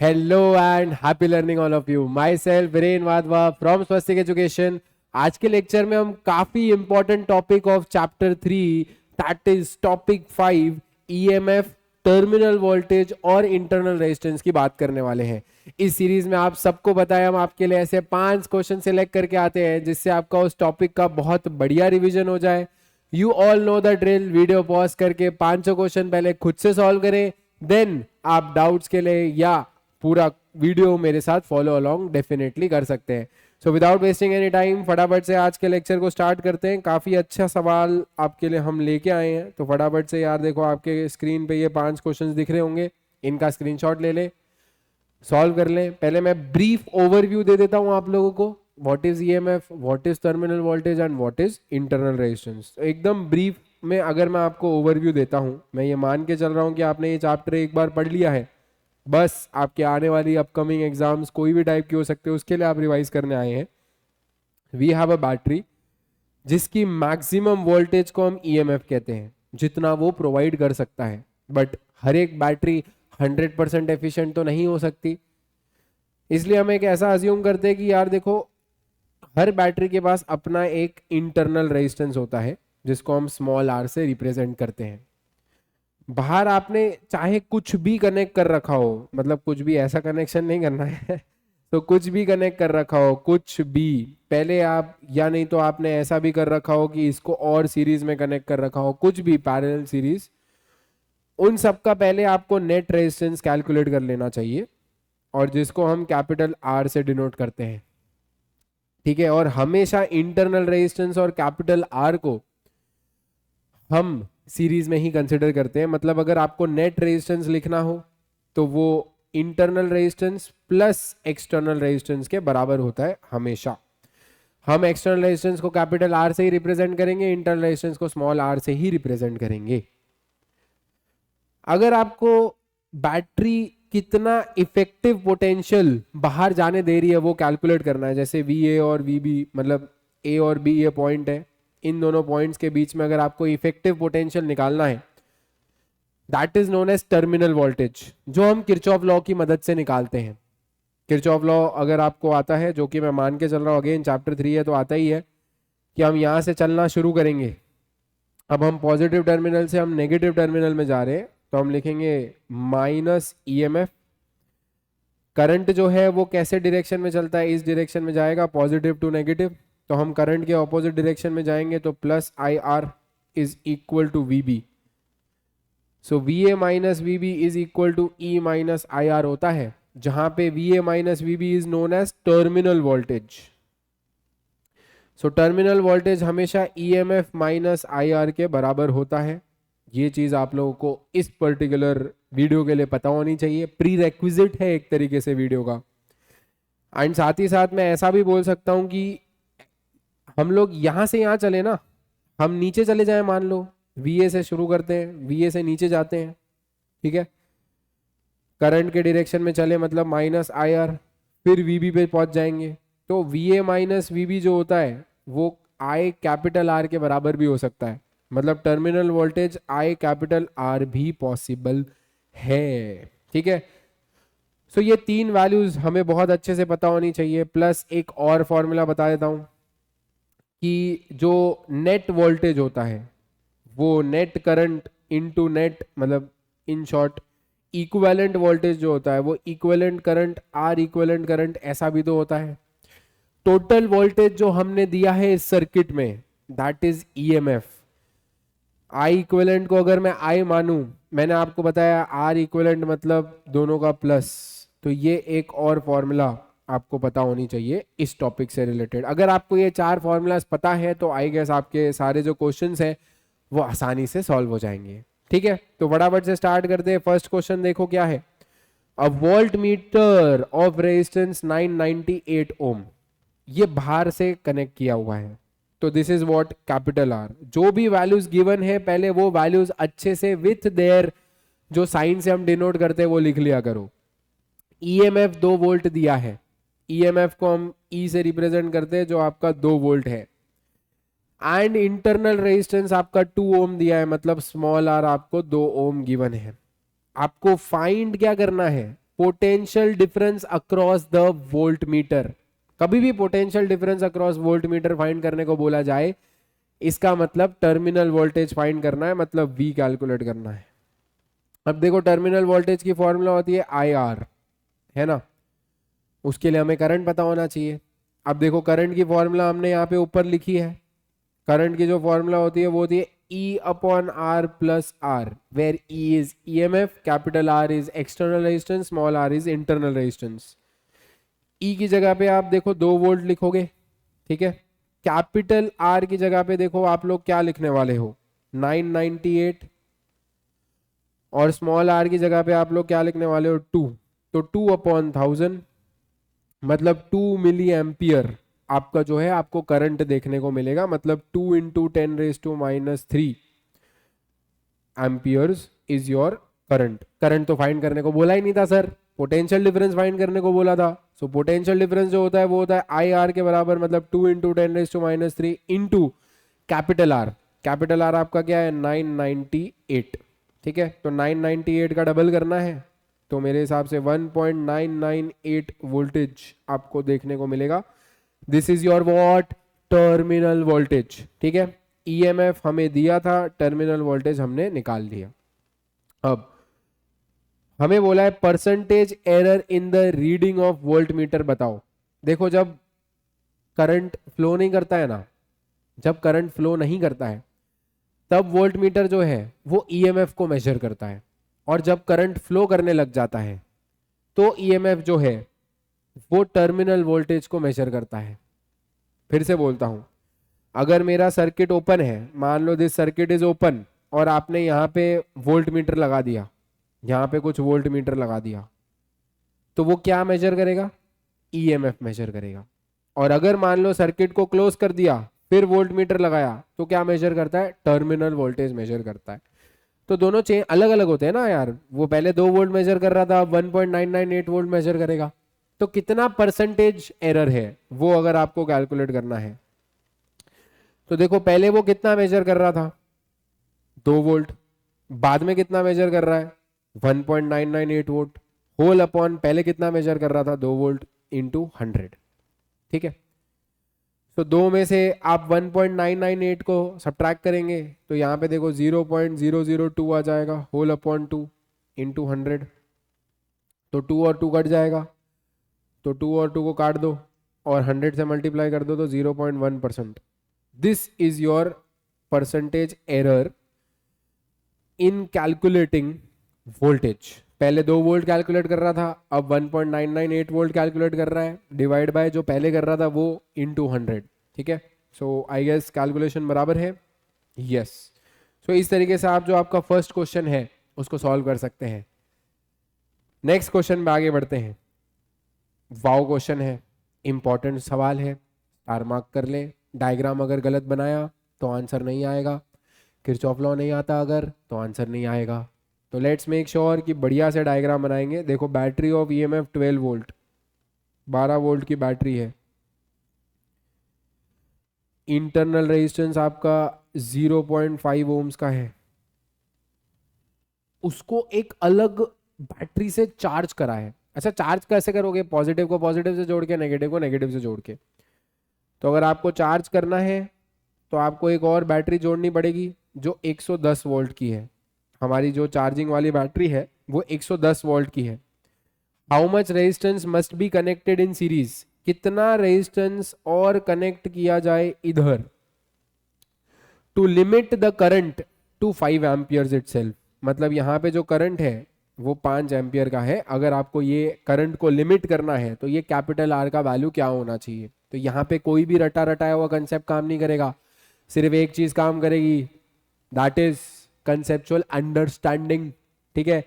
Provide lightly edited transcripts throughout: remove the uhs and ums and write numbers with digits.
Hello and happy learning all of you. My self Viren Wadhwa from Swastik education. आज के lecture में हम काफी important topic of chapter 3 that is topic 5 EMF, terminal voltage और internal resistance की बात करने वाले हैं। इस सीरीज में आप सबको बताया हम आपके लिए ऐसे 5 क्वेश्चन सिलेक्ट करके आते हैं जिससे आपका उस टॉपिक का बहुत बढ़िया रिवीजन हो जाए। You all know the drill. Video pause करके 5 क्वेश्चन पहले खुद से सॉल्व करें, देन आप डाउट्स के लिए या पूरा वीडियो मेरे साथ फॉलो अलोंग डेफिनेटली कर सकते हैं। So without wasting any time फटाफट से आज के लेक्चर को स्टार्ट करते हैं। काफ़ी अच्छा सवाल आपके लिए हम लेके आए हैं, तो फटाफट से यार देखो आपके स्क्रीन पे ये 5 क्वेश्चंस दिख रहे होंगे, इनका स्क्रीनशॉट ले लें, सॉल्व कर लें। पहले मैं ब्रीफ ओवरव्यू दे देता हूं आप लोगों को। What is EMF, what is terminal voltage and what is internal resistance. एकदम ब्रीफ में अगर मैं आपको ओवरव्यू देता हूं, मैं ये मान के चल रहा हूं कि आपने ये चैप्टर एक बार पढ़ लिया है, बस आपके आने वाली अपकमिंग एग्जाम्स कोई भी टाइप की हो सकते हैं उसके लिए आप रिवाइज करने आए हैं। वी हैव अ बैटरी जिसकी मैक्सिमम वोल्टेज को हम ईएमएफ कहते हैं, जितना वो प्रोवाइड कर सकता है। बट हर एक बैटरी 100% एफिशिएंट तो नहीं हो सकती, इसलिए हम एक ऐसा अज्यूम करते हैं कि यार देखो हर बैटरी के पास अपना एक इंटरनल रेजिस्टेंस होता है जिसको हम स्मॉल आर से रिप्रेजेंट करते हैं। बाहर आपने चाहे कुछ भी कनेक्ट कर रखा हो, मतलब कुछ भी ऐसा कनेक्शन नहीं करना है तो कुछ भी कनेक्ट कर रखा हो, कुछ भी पहले आप, या नहीं तो आपने ऐसा भी कर रखा हो कि इसको और सीरीज में कनेक्ट कर रखा हो, कुछ भी पैरेलल सीरीज, उन सब का पहले आपको नेट रेजिस्टेंस कैलकुलेट कर लेना चाहिए, और जिसको हम कैपिटल आर से डिनोट करते हैं। ठीक है, और हमेशा इंटरनल रेजिस्टेंस और कैपिटल आर को हम सीरीज में ही कंसिडर करते हैं। मतलब अगर आपको नेट रेजिस्टेंस लिखना हो तो वो internal resistance plus external resistance के बराबर होता है हमेशा। हम एक्सटर्नल रेजिस्टेंस को कैपिटल आर से ही रिप्रेजेंट करेंगे, इंटरनल रेजिस्टेंस को स्मॉल आर से ही रिप्रेजेंट करेंगे। अगर आपको बैटरी कितना इफेक्टिव पोटेंशियल बाहर जाने दे रही है वो कैलकुलेट करना है, जैसे वी ए और वी बी, मतलब ए और बी ये पॉइंट है, इन दोनों पॉइंट्स के बीच में अगर आपको इफेक्टिव पोटेंशियल निकालना है, that is known as terminal voltage, जो हम किरचॉफ लॉ की मदद से निकालते हैं। किरचॉफ लॉ अगर आपको आता है, जो कि मैं मान के चल रहा हूँ अगेन चैप्टर 3 है तो आता ही है, कि हम यहाँ से चलना शुरू करेंगे। अब हम पॉजिटिव टर्मिनल से हम नेगेटिव टर्मिनल में जा रहे हैं, तो हम लिखेंगे माइनस ईएमएफ। करंट जो है वो कैसे डायरेक्शन में चलता है, इस डायरेक्शन में जाएगा, पॉजिटिव टू नेगेटिव, तो हम करंट के ऑपोजिट डायरेक्शन में जाएंगे, तो plus I R is equal to V B. So V A minus V B is equal to E minus I R होता है, जहां पे V A minus V B is known as terminal voltage. So terminal voltage हमेशा E M F minus I R के बराबर होता है। ये चीज आप लोगों को इस पर्टिकुलर वीडियो के लिए पता होनी चाहिए, प्री रेक्विजिट है एक तरीके से वीडियो का। एंड साथ ही साथ मैं ऐसा भी बोल सकता हूं कि हम लोग यहां से यहां चले ना, हम नीचे चले जाएं, मान लो वीए से शुरू करते हैं, वीए से नीचे जाते हैं, ठीक है, करंट के डायरेक्शन में चले मतलब माइनस आई आर, फिर वीबी पे पहुंच जाएंगे, तो वीए माइनस वीबी जो होता है वो आई कैपिटल आर के बराबर भी हो सकता है। मतलब terminal voltage I capital R भी पॉसिबल है। ठीक है, सो ये 3 वैल्यूज हमें बहुत अच्छे से पता होनी चाहिए। प्लस एक और फॉर्मूला बता देता हूं कि जो नेट वोल्टेज होता है वो नेट करंट इनटू नेट, मतलब इन शॉर्ट इक्विवेलेंट वोल्टेज जो होता है वो equivalent current or equivalent current ऐसा भी तो होता है। टोटल वोल्टेज जो हमने दिया है इस सर्किट में that is EMF. I equivalent को अगर मैं आई मानूं, मैंने आपको बताया आर इक्विवेलेंट मतलब दोनों का प्लस, तो ये एक और फॉर्मूला आपको पता होनी चाहिए इस टॉपिक से रिलेटेड। अगर आपको ये 4 फॉर्मूलाज पता है तो आई गेस आपके सारे जो क्वेश्चंस हैं वो आसानी से सॉल्व हो जाएंगे। ठीक है, तो फटाफट से स्टार्ट करते हैं। फर्स्ट क्वेश्चन देखो क्या है। अ वोल्ट मीटर ऑफ रेजिस्टेंस 998 ओम, ये बाहर से कनेक्ट किया हुआ है, तो this is what capital R. जो भी वैल्यूज गिवन है पहले वो वैल्यूज अच्छे से विथ देयर जो साइन से हम डिनोट करते हैं वो लिख लिया करो। ईएमएफ 2 वोल्ट दिया है, ईएमएफ को हम ई से रिप्रेजेंट करते हैं जो आपका 2 वोल्ट है, एंड इंटरनल रेजिस्टेंस आपका 2 ओम दिया है, मतलब स्मॉल आर आपको 2 ओम गिवन है। आपको फाइंड क्या करना है, potential difference across the volt meter. कभी भी potential difference across volt meter find करने को बोला जाए, इसका मतलब टर्मिनल वोल्टेज फाइंड करना है, मतलब V कैलकुलेट करना है। अब देखो टर्मिनल वोल्टेज की फॉर्मूला होती है IR, है ना, उसके लिए हमें करंट पता होना चाहिए। अब देखो करंट की फॉर्मूला हमने यहाँ पे ऊपर लिखी है। करंट की जो फॉर्मूला होती है वो होती है E/R plus r, where E is EMF, capital R is external resistance, small r is internal resistance. E की जगह पे आप देखो 2 वोल्ट लिखोगे, ठीक है। कैपिटल R की जगह पे देखो आप लोग क्या लिखने वाले हो, 998, और स्मॉल r की जगह पे आप लोग क्या लिखने वाले हो, 2। तो 2/1000 मतलब 2 मिली एम्पियर आपका जो है आपको करंट देखने को मिलेगा, मतलब 2 into 10⁻³ amperes is your current. Current तो फाइंड करने को बोला ही नहीं था सर, पोटेंशियल डिफरेंस फाइंड करने को बोला था। सो पोटेंशियल डिफरेंस जो होता है वो होता है IR के बराबर, मतलब 2 into 10⁻³ into capital R। Capital R आपका क्या है, 998, ठीक है। तो 998 का डबल करना है तो मेरे हिसाब से 1.998 वोल्टेज आपको देखने को मिलेगा। This is your what, terminal voltage, ठीक है। EMF हमें दिया था, टर्मिनल वोल्टेज हमने निकाल लिया। अब हमें बोला है percentage error in the reading of volt meter बताओ। देखो जब करंट फ्लो नहीं करता है ना, जब करंट फ्लो नहीं करता है तब वोल्ट मीटर जो है वो EMF को मेजर करता है, और जब करंट फ्लो करने लग जाता है तो EMF जो है वो टर्मिनल वोल्टेज को मेजर करता है। फिर से बोलता हूं, अगर मेरा सर्किट ओपन है, मान लो दिस सर्किट इज ओपन, और आपने यहाँ पे वोल्ट मीटर लगा दिया, यहाँ पे कुछ वोल्ट मीटर लगा दिया, तो वो क्या मेजर करेगा, EMF मेजर करेगा। और अगर मान लो सर्किट को क्लोज कर दिया फिर वोल्ट मीटर लगाया तो क्या मेजर करता है, टर्मिनल वोल्टेज मेजर करता है। तो दोनों चेन अलग अलग होते हैं ना यार, वो पहले 2 वोल्ट मेजर कर रहा था, 1.998 वोल्ट मेजर करेगा। तो कितना परसेंटेज एरर है वो अगर आपको कैलकुलेट करना है, तो देखो पहले वो कितना मेजर कर रहा था, 2 वोल्ट, बाद में कितना मेजर कर रहा है, 1.998 वोल्ट, होल अपॉन पहले कितना मेजर कर रहा था, 2 वोल्ट इंटू 100, ठीक है। तो 2 में से आप 1.998 को सब्ट्रैक्ट करेंगे तो यहाँ पे देखो 0.002 आ जाएगा, होल अपॉन 2 इंटू 100, तो 2 और 2 कट जाएगा, तो 2 और 2 को काट दो और 100 से मल्टीप्लाई कर दो तो 0.1%। This is your percentage error in calculating voltage. पहले 2 वोल्ट कैलकुलेट कर रहा था, अब 1.998 वोल्ट कैलकुलेट कर रहा है, डिवाइड बाय जो पहले कर रहा था वो इनटू 100, ठीक है। सो आई गेस कैलकुलेशन बराबर है, यस। सो इस तरीके से आप जो आपका फर्स्ट क्वेश्चन है उसको सॉल्व कर सकते हैं। नेक्स्ट क्वेश्चन में आगे बढ़ते हैं। वाओ क्वेश्चन है, इंपॉर्टेंट सवाल है, स्टार मार्क कर ले। डायग्राम अगर गलत बनाया तो आंसर नहीं आएगा, किरचॉफ लॉ नहीं आता अगर तो आंसर नहीं आएगा। तो लेट्स मेक श्योर कि बढ़िया से डायग्राम बनाएंगे। देखो battery of EMF 12 volt, 12 volt की बैटरी है, इंटरनल रेजिस्टेंस आपका 0.5 ओम्स का है, उसको एक अलग बैटरी से चार्ज करा है। अच्छा चार्ज कैसे करोगे, पॉजिटिव को पॉजिटिव से जोड़ के, नेगेटिव को नेगेटिव से जोड़ के। तो अगर आपको चार्ज करना है तो आपको एक और बैटरी जोड़नी पड़ेगी जो 110 वोल्ट की है। हमारी जो चार्जिंग वाली बैटरी है वो 110 वोल्ट की है। How much resistance must be connected in series, कितना रेजिस्टेंस और कनेक्ट किया जाए इधर, to limit the current to 5 amperes itself. मतलब यहाँ पे जो करंट है वो 5 एम्पियर का है। अगर आपको ये करंट को लिमिट करना है तो ये कैपिटल R का वैल्यू क्या होना चाहिए। तो यहाँ पे कोई भी रटा रटाया हुआ कंसेप्ट काम नहीं करेगा, सिर्फ एक चीज काम करेगी, दैट इज कंसेप्चुअल अंडरस्टैंडिंग, ठीक है।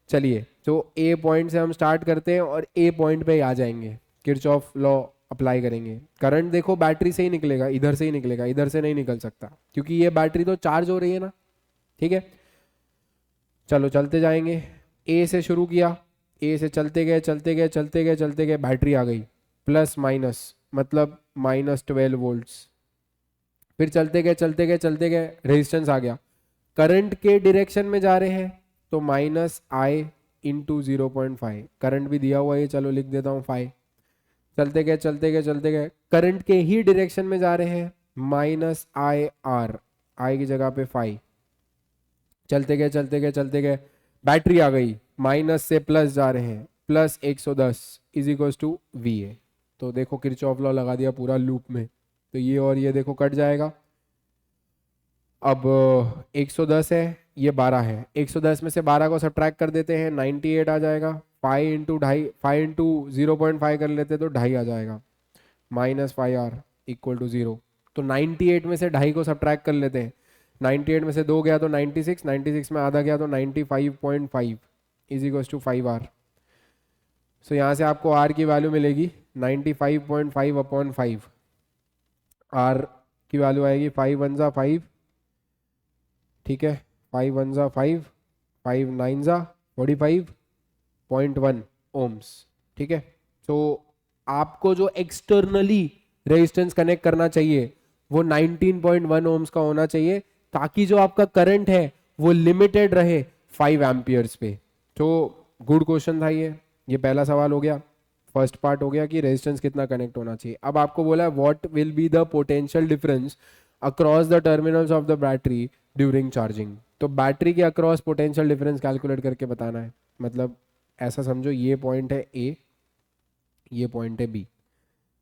चलिए तो ए पॉइंट से हम स्टार्ट करते हैं और ए पॉइंट पे आ जाएंगे, किरचॉफ लॉ अप्लाई करेंगे। करंट देखो बैटरी से ही निकलेगा, इधर से ही निकलेगा, इधर से नहीं निकल सकता क्योंकि ये बैटरी तो चार्ज हो रही है ना, ठीक है। चलो चलते जाएंगे, ए से शुरू किया, ए से चलते गए चलते गए चलते गए चलते गए, बैटरी आ गई प्लस माइनस, मतलब -12 वोल्ट्स। फिर चलते गए चलते गए चलते गए, रेजिस्टेंस आ गया, करंट के डायरेक्शन में जा रहे हैं तो -I इंटू 0.5, करंट भी दिया हुआ है, चलो लिख देता हूँ 5। चलते गए चलते गए चलते गए, करंट के ही डायरेक्शन में जा रहे हैं, माइनस आई आर, आई की जगह पे 5। चलते गए चलते गए चलते गए, बैटरी आ गई, माइनस से प्लस जा रहे हैं, plus 110 is equals to V A. तो देखो किरचॉफ लॉ लगा दिया पूरा लूप में, तो ये और ये देखो कट जाएगा। अब 110 है, ये 12 है, 110 में से 12 को सब्ट्रैक्ट कर देते हैं, 98 आ जाएगा। 5 इंटू ढाई, 5 इंटू 0.5 कर लेते तो ढाई आ जाएगा, माइनस 5R इक्वल टू 0। तो 98 में से ढाई को सब्ट्रैक्ट कर लेते हैं, 98 में से 2 गया तो 96, 96 में आधा गया तो 95.5 इज इक्वल टू 5R। सो यहाँ से आपको R की वैल्यू मिलेगी 95.5 अपॉन 5। R की वैल्यू आएगी 5 1 जा 5, ठीक है, 5 1 जा 5, 5 9 जा 45.1 ओम्स, ठीक है। तो आपको जो एक्सटर्नली रेजिस्टेंस कनेक्ट करना चाहिए वो 19.1 ओम्स का होना चाहिए, ताकि जो आपका करंट है वो लिमिटेड रहे 5 एम्पियर्स पे। तो गुड क्वेश्चन था ये पहला सवाल हो गया, फर्स्ट पार्ट हो गया कि रेजिस्टेंस कितना कनेक्ट होना चाहिए। अब आपको बोला है what will be the potential difference across the terminals of the battery during charging. तो बैटरी के अक्रॉस पोटेंशियल डिफरेंस कैलकुलेट करके बताना है। मतलब ऐसा समझो ये पॉइंट है ए, ये पॉइंट है बी,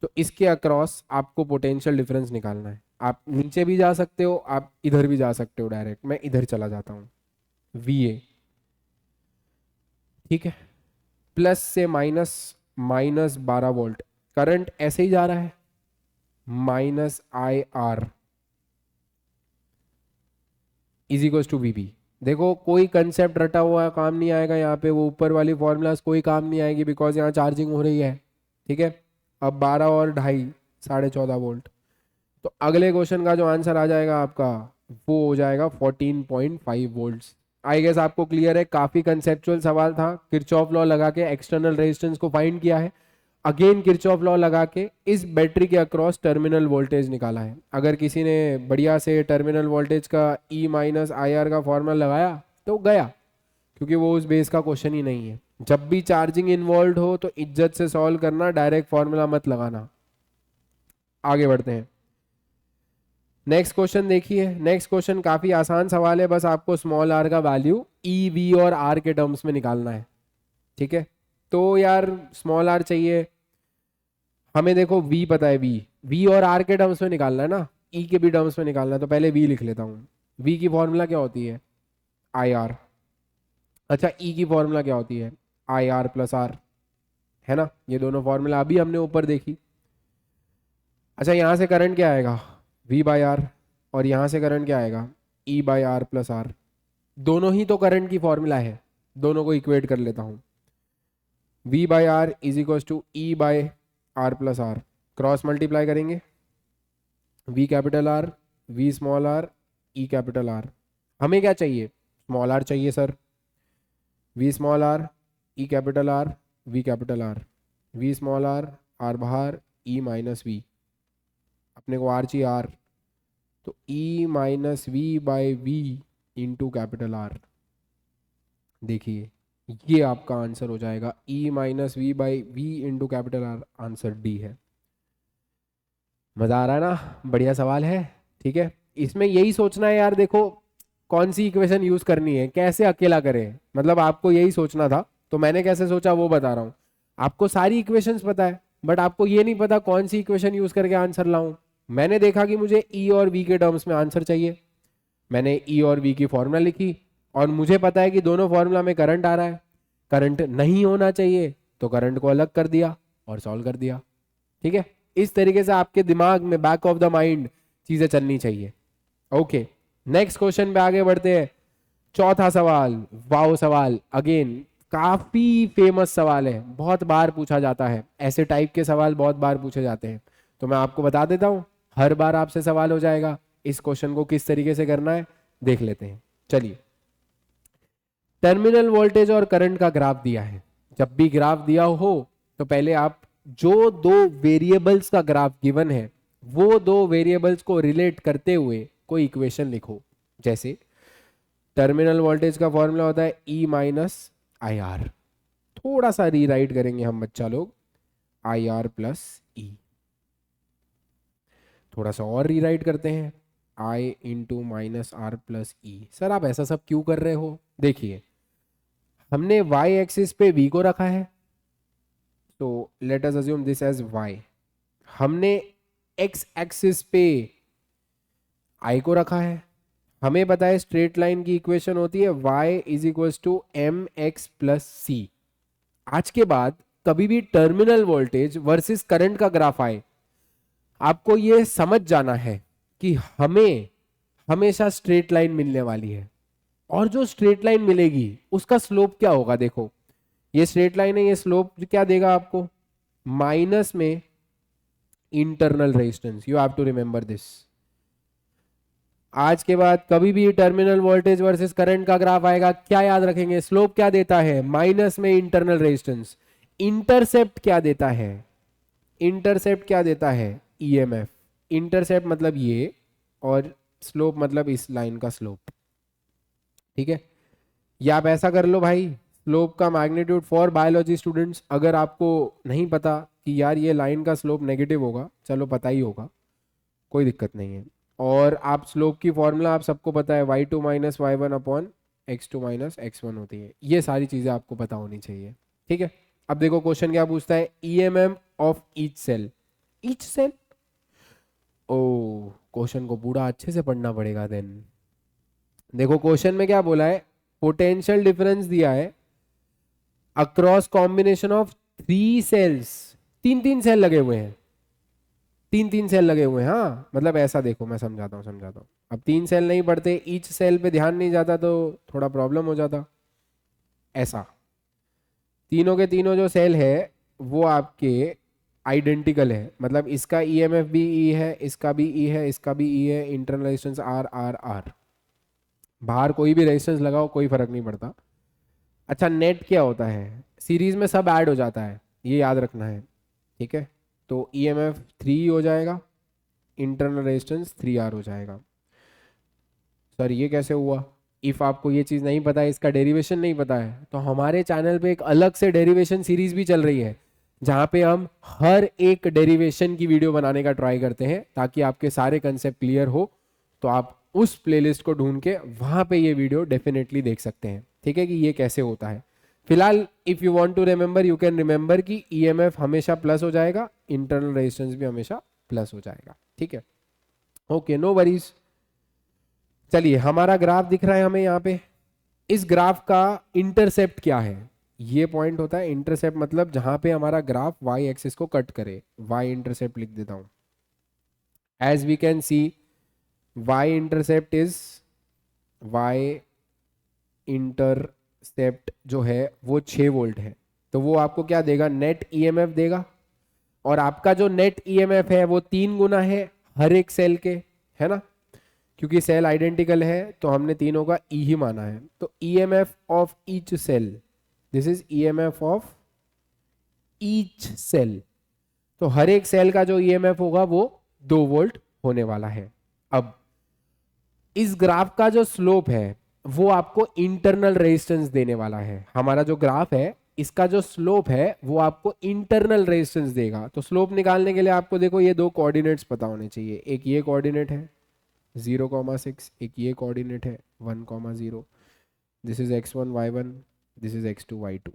तो इसके अक्रॉस आपको पोटेंशियल डिफरेंस निकालना है। आप नीचे भी जा सकते हो, आप इधर भी जा सकते हो, डायरेक्ट मैं इधर चला जाता हूँ, वी ए, ठीक है, प्लस से माइनस, माइनस 12 वोल्ट, करंट ऐसे ही जा रहा है, minus I R is equal to V B. देखो कोई कंसेप्ट रटा हुआ काम नहीं आएगा यहाँ पे, वो ऊपर वाली फॉर्मूलाज कोई काम नहीं आएगी, बिकॉज यहाँ चार्जिंग हो रही है, ठीक है। अब 12 और ढाई 14.5 वोल्ट। तो अगले क्वेश्चन का जो आंसर आ जाएगा आपका वो हो जाएगा 14.5 वोल्ट्स। आई गेस आपको क्लियर है, काफी कंसेप्चुअल सवाल था। किरचॉफ लॉ लगा के एक्सटर्नल रेजिस्टेंस को फाइंड किया है, अगेन किरचॉफ लॉ लगा के इस बैटरी के अक्रॉस टर्मिनल वोल्टेज निकाला है। अगर किसी ने बढ़िया से टर्मिनल वोल्टेज का ई माइनस आई आर का फॉर्मूला लगाया तो गया, क्योंकि वो उस बेस का क्वेश्चन ही नहीं है। जब भी चार्जिंग इन्वॉल्व हो तो इज्जत से सॉल्व करना, डायरेक्ट फॉर्मूला मत लगाना। आगे बढ़ते हैं, नेक्स्ट क्वेश्चन देखिए। नेक्स्ट क्वेश्चन काफी आसान सवाल है, बस आपको स्मॉल आर का वैल्यू ई वी और आर के टर्म्स में निकालना है, ठीक है। तो यार स्मॉल आर चाहिए हमें, देखो वी पता है, वी और आर के टर्म्स में निकालना है ना, ई के भी टर्म्स में निकालना है, तो पहले वी लिख लेता हूँ। वी की फॉर्मूला क्या होती है, आई आर। अच्छा ई की फॉर्मूला क्या होती है, आई आर प्लस आर, है ना। ये दोनों फॉर्मूला अभी हमने ऊपर देखी। अच्छा यहाँ से करंट क्या आएगा, वी बाई आर, और यहाँ से करंट क्या आएगा, ई बाई आर प्लस आर। दोनों ही तो करंट की फॉर्मूला है, दोनों को इक्वेट कर लेता हूँ। V by R is equal to E by R plus R, cross multiply करेंगे, V capital R, V small R, E capital R. हमें क्या चाहिए, स्मॉल आर चाहिए sir, V small R, E capital R, V capital R, V small R बाहर, E minus we, अपने को are चाहिए R, तो E minus V by V into capital R. देखिए ये आपका आंसर हो जाएगा, E minus V by V into capital R, answer D है। मजा आ रहा है ना, बढ़िया सवाल है, ठीक है। इसमें यही सोचना है यार, देखो कौन सी इक्वेशन यूज करनी है, कैसे अकेला करें, मतलब आपको यही सोचना था, तो मैंने कैसे सोचा वो बता रहा हूँ। आपको सारी इक्वेशंस पता है, बट आपको ये नहीं पता कौन सी इक्वेशन यूज करके आंसर लाऊं। मैंने देखा कि मुझे ई और वी के टर्म्स में आंसर चाहिए, मैंने ई और वी की फॉर्मूला लिखी, और मुझे पता है कि दोनों फॉर्मूला में करंट आ रहा है, करंट नहीं होना चाहिए तो करंट को अलग कर दिया और सॉल्व कर दिया, ठीक है। इस तरीके से आपके दिमाग में बैक ऑफ द माइंड चीजें चलनी चाहिए। ओके नेक्स्ट क्वेश्चन पे आगे बढ़ते हैं। चौथा सवाल, वाओ सवाल, अगेन काफी फेमस सवाल है, बहुत बार पूछा जाता है, ऐसे टाइप के सवाल बहुत बार पूछे जाते हैं, तो मैं आपको बता देता हूं, हर बार आपसे सवाल हो जाएगा। इस क्वेश्चन को किस तरीके से करना है देख लेते हैं, चलिए। टर्मिनल वोल्टेज और करंट का ग्राफ दिया है। जब भी ग्राफ दिया हो तो पहले आप जो दो वेरिएबल्स का ग्राफ गिवन है वो दो वेरिएबल्स को रिलेट करते हुए कोई इक्वेशन लिखो। जैसे टर्मिनल वोल्टेज का फॉर्मूला होता है ई माइनस आई आर, थोड़ा सा रीराइट करेंगे हम बच्चा लोग, आई आर प्लस ई, थोड़ा सा और रीराइट करते हैं, I into minus R plus E. Sir आप ऐसा सब क्यों कर रहे हो? देखिए हमने वाई एक्सिस पे वी को रखा है, तो let us assume this as Y. हमने एक्स एक्सिस पे आई को रखा है। हमें पता है स्ट्रेट लाइन की इक्वेशन होती है y is equals to M X plus C. आज के बाद कभी भी टर्मिनल वोल्टेज वर्सेस करंट का ग्राफ आए, आपको ये समझ जाना है कि हमें हमेशा स्ट्रेट लाइन मिलने वाली है, और जो स्ट्रेट लाइन मिलेगी उसका स्लोप क्या होगा? देखो ये स्ट्रेट लाइन है, ये स्लोप क्या देगा आपको? माइनस में internal resistance. You have to remember this. आज के बाद कभी भी टर्मिनल वोल्टेज वर्सेस करंट का ग्राफ आएगा, क्या याद रखेंगे? स्लोप क्या देता है? माइनस में इंटरनल रेजिस्टेंस। इंटरसेप्ट क्या देता है? इंटरसेप्ट क्या देता है? ईएमएफ। इंटरसेप्ट मतलब ये, और स्लोप मतलब इस लाइन का स्लोप। ठीक है, या आप ऐसा कर लो भाई, स्लोप का मैग्नीट्यूड फॉर बायोलॉजी स्टूडेंट्स, अगर आपको नहीं पता कि यार ये लाइन का स्लोप नेगेटिव होगा, चलो पता ही होगा, कोई दिक्कत नहीं है। और आप स्लोप की फॉर्मूला आप सबको पता है, y2 minus Y one upon x2 minus x1 होती है। ये सारी चीज़ें आपको पता होनी चाहिए। ठीक है, अब देखो क्वेश्चन क्या पूछता है, EMF of each cell. Each cell, ओ क्वेश्चन को पूरा अच्छे से पढ़ना पड़ेगा देन। देखो क्वेश्चन में क्या बोला है, पोटेंशियल डिफरेंस दिया है across combination of 3 cells. 3 cell लगे हुए हैं, 3 सेल लगे हुए हैं। हाँ मतलब ऐसा देखो, मैं समझाता हूँ। अब 3 सेल नहीं पढ़ते, ईच सेल पे ध्यान नहीं जाता तो थोड़ा प्रॉब्लम हो जाता। ऐसा तीनों के तीनों जो सेल है वो आपके आइडेंटिकल है, मतलब इसका ईएमएफ भी ई है, इसका भी ई है, इसका भी ई है, internal resistance r r r. बाहर कोई भी रेजिस्टेंस लगाओ कोई फर्क नहीं पड़ता। अच्छा नेट क्या होता है? सीरीज में सब ऐड हो जाता है, ये याद रखना है। ठीक है, तो ईएमएफ 3 हो जाएगा, इंटरनल रेजिस्टेंस 3R हो जाएगा। सर ये कैसे हुआ? इफ आपको ये चीज़ नहीं पता है, इसका डेरिवेशन नहीं पता है, तो हमारे चैनल पे एक अलग से डेरिवेशन सीरीज भी चल रही है, जहाँ पे हम हर एक डेरिवेशन की वीडियो बनाने का ट्राई करते हैं, ताकि आपके सारे कंसेप्ट क्लियर हो। तो आप उस प्लेलिस्ट को ढूंढ के वहाँ पे ये वीडियो डेफिनेटली देख सकते हैं। ठीक है, कि ये कैसे होता है। फिलहाल if you want to remember, you can remember कि ईएमएफ हमेशा प्लस हो जाएगा, इंटरनल रेजिस्टेंस भी हमेशा प्लस हो जाएगा। ठीक है, ओके नो वरीज। चलिए हमारा ग्राफ दिख रहा है हमें यहाँ पे। इस ग्राफ का इंटरसेप्ट क्या है? ये पॉइंट होता है इंटरसेप्ट, मतलब जहां पे हमारा ग्राफ वाई एक्सिस को कट करे, वाई इंटरसेप्ट लिख देता हूं। As we can see Y intercept is, Y intercept जो है वो 6 वोल्ट है। तो वो आपको क्या देगा? नेट ईएमएफ देगा। और आपका जो नेट ईएमएफ है वो 3 गुना है हर एक सेल के, है ना? क्योंकि सेल आइडेंटिकल है तो हमने तीनों का ई ही माना है। तो EMF of each cell, this is EMF of each cell. तो हर एक सेल का जो ईएमएफ होगा वो 2 वोल्ट होने वाला है। अब इस ग्राफ का जो स्लोप है वो आपको इंटरनल रेजिस्टेंस देने वाला है। हमारा जो ग्राफ है इसका जो स्लोप है वो आपको इंटरनल रेजिस्टेंस देगा। तो स्लोप निकालने के लिए आपको देखो ये 2 कोऑर्डिनेट्स पता होने चाहिए। एक ये कोऑर्डिनेट है 0,6, एक ये कोऑर्डिनेट है 1,0। This is x1 y1, this is x2 y2।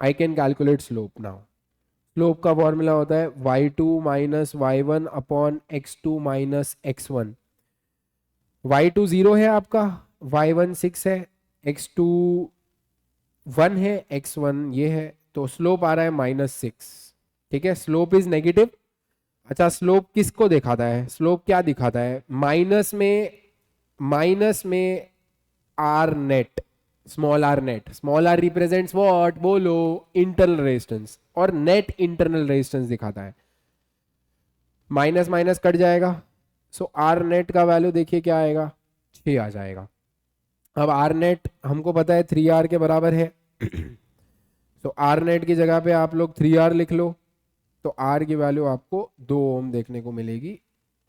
I can calculate slope now. Slope का फॉर्मूला होता है y2 minus y1 upon x2 minus x1। y2 0 है आपका, y1 6 है, x2 1 है, x1 ये है, तो स्लोप आ रहा है -6। ठीक है, स्लोप इज नेगेटिव। अच्छा स्लोप किसको दिखाता है? स्लोप क्या दिखाता है? माइनस में r net, small r net. Small r represents what? बोलो, इंटरनल रेजिस्टेंस, और नेट इंटरनल रेजिस्टेंस दिखाता है। माइनस माइनस कट जाएगा, सो आर नेट का वैल्यू देखिए क्या आएगा, 6 आ जाएगा। अब आर नेट हमको पता है 3R के बराबर है। तो आर नेट की जगह पे आप लोग 3R लिख लो, तो आर की वैल्यू आपको 2 ओम देखने को मिलेगी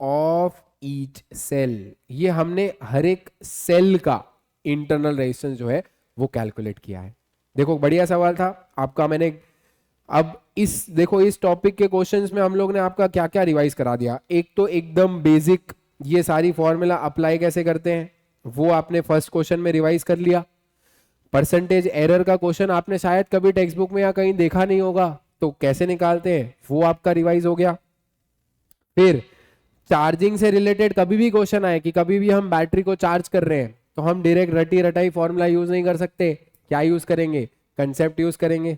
ऑफ ईच सेल। ये हमने हर एक सेल का इंटरनल रेजिस्टेंस जो है वो कैलकुलेट किया है। देखो बढ़िया सवाल था आपका। मैंने अब इस देखो इस टॉपिक के क्वेश्चंस में हम लोग ने आपका क्या क्या रिवाइज करा दिया। एक तो एकदम बेसिक ये सारी फॉर्मूला अप्लाई कैसे करते हैं वो आपने फर्स्ट क्वेश्चन में रिवाइज कर लिया। परसेंटेज एरर का क्वेश्चन आपने शायद कभी टेक्स्ट बुक में या कहीं देखा नहीं होगा, तो कैसे निकालते हैं वो आपका रिवाइज हो गया। फिर चार्जिंग से रिलेटेड कभी भी क्वेश्चन आए कि कभी भी हम बैटरी को चार्ज कर रहे हैं तो हम डायरेक्ट रटी रटाई फॉर्मूला यूज नहीं कर सकते, क्या यूज करेंगे, कंसेप्ट यूज करेंगे।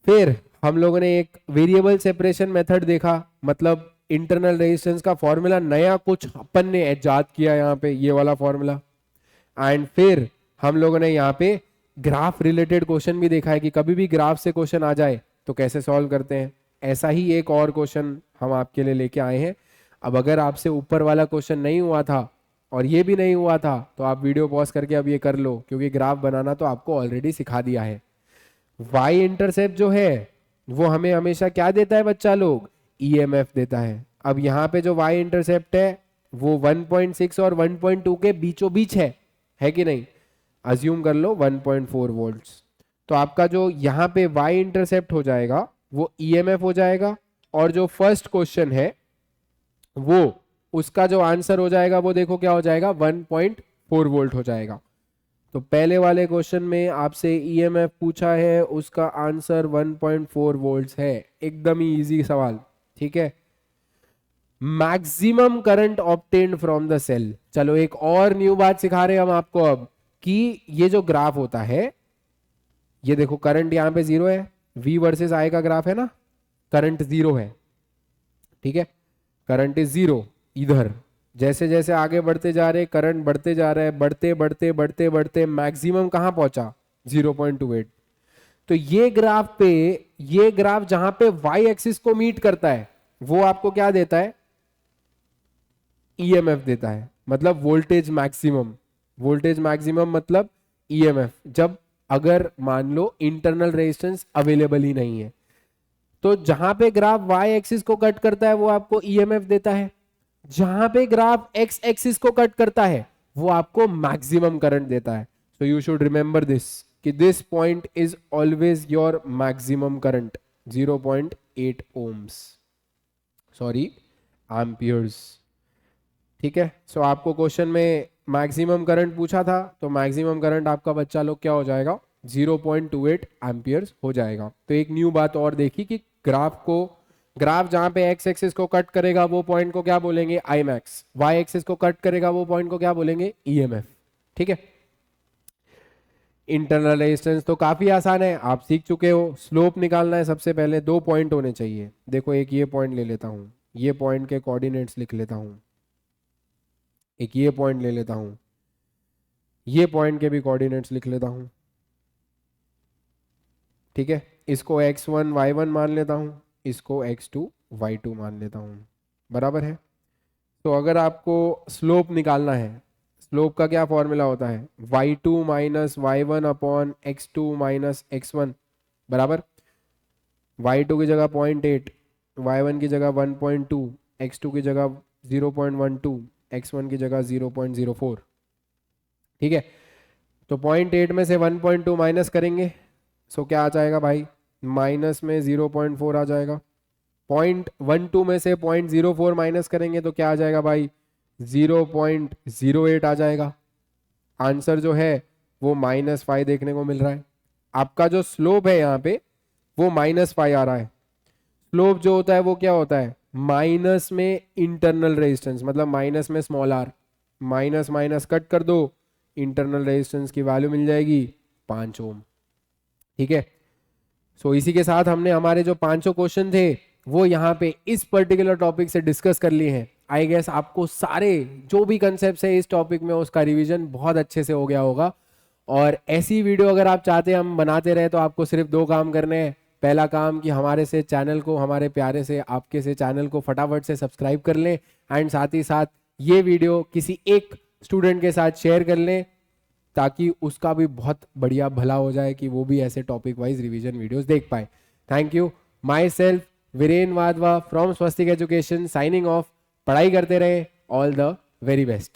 फिर हम लोगों ने एक वेरिएबल सेपरेशन मेथड देखा, मतलब इंटरनल रेजिस्टेंस का फॉर्मूला नया कुछ अपन ने इजाद किया यहाँ पे, ये वाला फॉर्मूला। एंड फिर हम लोगों ने यहाँ पे ग्राफ रिलेटेड क्वेश्चन भी देखा है कि कभी भी ग्राफ से क्वेश्चन आ जाए तो कैसे सॉल्व करते हैं। ऐसा ही एक और क्वेश्चन हम आपके लिए लेके आए हैं। अब अगर आपसे ऊपर वाला क्वेश्चन नहीं हुआ था और ये भी नहीं हुआ था तो आप वीडियो पॉज करके अब ये कर लो, क्योंकि ग्राफ बनाना तो आपको ऑलरेडी सिखा दिया है। वाई इंटरसेप्ट जो है वो हमें हमेशा क्या देता है बच्चा लोग, ईएमएफ देता है। अब यहाँ पे जो वाई इंटरसेप्ट है वो 1.6 और 1.2 के बीचों बीच है कि नहीं, अज्यूम कर लो 1.4 वोल्ट्स। तो आपका जो यहाँ पे वाई इंटरसेप्ट हो जाएगा वो ईएमएफ हो जाएगा, और जो फर्स्ट क्वेश्चन है वो उसका जो आंसर हो जाएगा वो देखो क्या हो जाएगा, 1.4 वोल्ट हो जाएगा। तो पहले वाले क्वेश्चन में आपसे ईएमएफ पूछा है, उसका आंसर 1.4 वोल्ट्स है। एकदम ही इजी सवाल, ठीक है। Maximum current obtained from the cell. चलो एक और न्यू बात सिखा रहे हैं हम आपको अब, कि ये जो ग्राफ होता है, ये देखो करंट यहां पे 0 है, V वर्सेस I का ग्राफ है ना, करंट 0 है, ठीक है, करंट इज 0। इधर जैसे जैसे आगे बढ़ते जा रहे करंट बढ़ते जा रहा है, बढ़ते बढ़ते बढ़ते बढ़ते मैक्सिमम कहां पहुंचा, 0.28। तो ये ग्राफ पे, ये ग्राफ जहां पे वाई एक्सिस को मीट करता है वो आपको क्या देता है, ईएमएफ देता है, मतलब वोल्टेज मैक्सिमम। वोल्टेज मैक्सिमम मतलब ईएमएफ, जब अगर मान लो इंटरनल रेजिस्टेंस अवेलेबल ही नहीं है। तो जहां पे ग्राफ वाई एक्सिस को कट करता है वो आपको ईएमएफ देता है, जहां पे ग्राफ एक्स एक्सिस को कट करता है वो आपको मैक्सिमम करंट देता है। So you should remember this कि this point is always your maximum current, 0.8 ohms, sorry amperes, ठीक है। सो आपको क्वेश्चन में मैक्सिमम करंट पूछा था, तो मैक्सिमम करंट आपका बच्चा लोग क्या हो जाएगा, 0.28 एम्पियर्स हो जाएगा। तो एक न्यू बात और देखी कि ग्राफ जहां पे एक्स एक्सिस को कट करेगा वो पॉइंट को क्या बोलेंगे, आई मैक्स, वाई एक्सिस को कट करेगा वो पॉइंट को क्या बोलेंगे, ईएमएफ, ठीक है। इंटरनल रेजिस्टेंस तो काफी आसान है, आप सीख चुके हो। स्लोप निकालना है, सबसे पहले 2 पॉइंट होने चाहिए। देखो एक ये पॉइंट ले लेता हूं, ये पॉइंट के कोऑर्डिनेट्स लिख लेता हूं, एक ये पॉइंट ले लेता हूं, ये पॉइंट के भी कोऑर्डिनेट्स लिख लेता हूं, ठीक है। इसको x1 y1 मान लेता हूं, इसको x2 y2 मान लेता हूं, बराबर है। तो अगर आपको स्लोप निकालना है, स्लोप का क्या फॉर्मूला होता है, y2 minus y1 upon x2 minus x1 बराबर y2 की जगह 0.8, y1 की जगह 1.2, x2 की जगह 0.12, x1 की जगह 0.04, ठीक है। तो 0.8 में से 1.2 माइनस करेंगे, सो क्या आ जाएगा भाई, माइनस में 0.4 आ जाएगा। 0.12 में से 0.04 माइनस करेंगे तो क्या आ जाएगा भाई, 0.08 आ जाएगा। आंसर जो है वो -5 देखने को मिल रहा है। आपका जो स्लोप है यहाँ पे वो -5 आ रहा है। स्लोप जो होता है वो क्या होता है, माइनस में इंटरनल रेजिस्टेंस, मतलब माइनस में small r, minus minus cut कर दो, इंटरनल रेजिस्टेंस की वैल्यू मिल जाएगी 5 ओम, ठीक है। सो इसी के साथ हमने हमारे जो 500 क्वेश्चन थे वो यहाँ पे इस पर्टिकुलर टॉपिक से डिस्कस कर लिए हैं। आई गेस आपको सारे जो भी कंसेप्ट है इस टॉपिक में उसका रिवीजन बहुत अच्छे से हो गया होगा। और ऐसी वीडियो अगर आप चाहते हैं हम बनाते रहे तो आपको सिर्फ 2 काम करने हैं। पहला काम कि हमारे से चैनल को, हमारे प्यारे से आपके से चैनल को फटाफट से सब्सक्राइब कर लें, एंड साथ ही साथ ये वीडियो किसी एक स्टूडेंट के साथ शेयर कर लें ताकि उसका भी बहुत बढ़िया भला हो जाए कि वो भी ऐसे टॉपिक वाइज रिवीजन वीडियोस देख पाए। Thank you. My self Viren Wadhwa from Swastik education signing off. पढ़ाई करते रहे, ऑल द वेरी बेस्ट।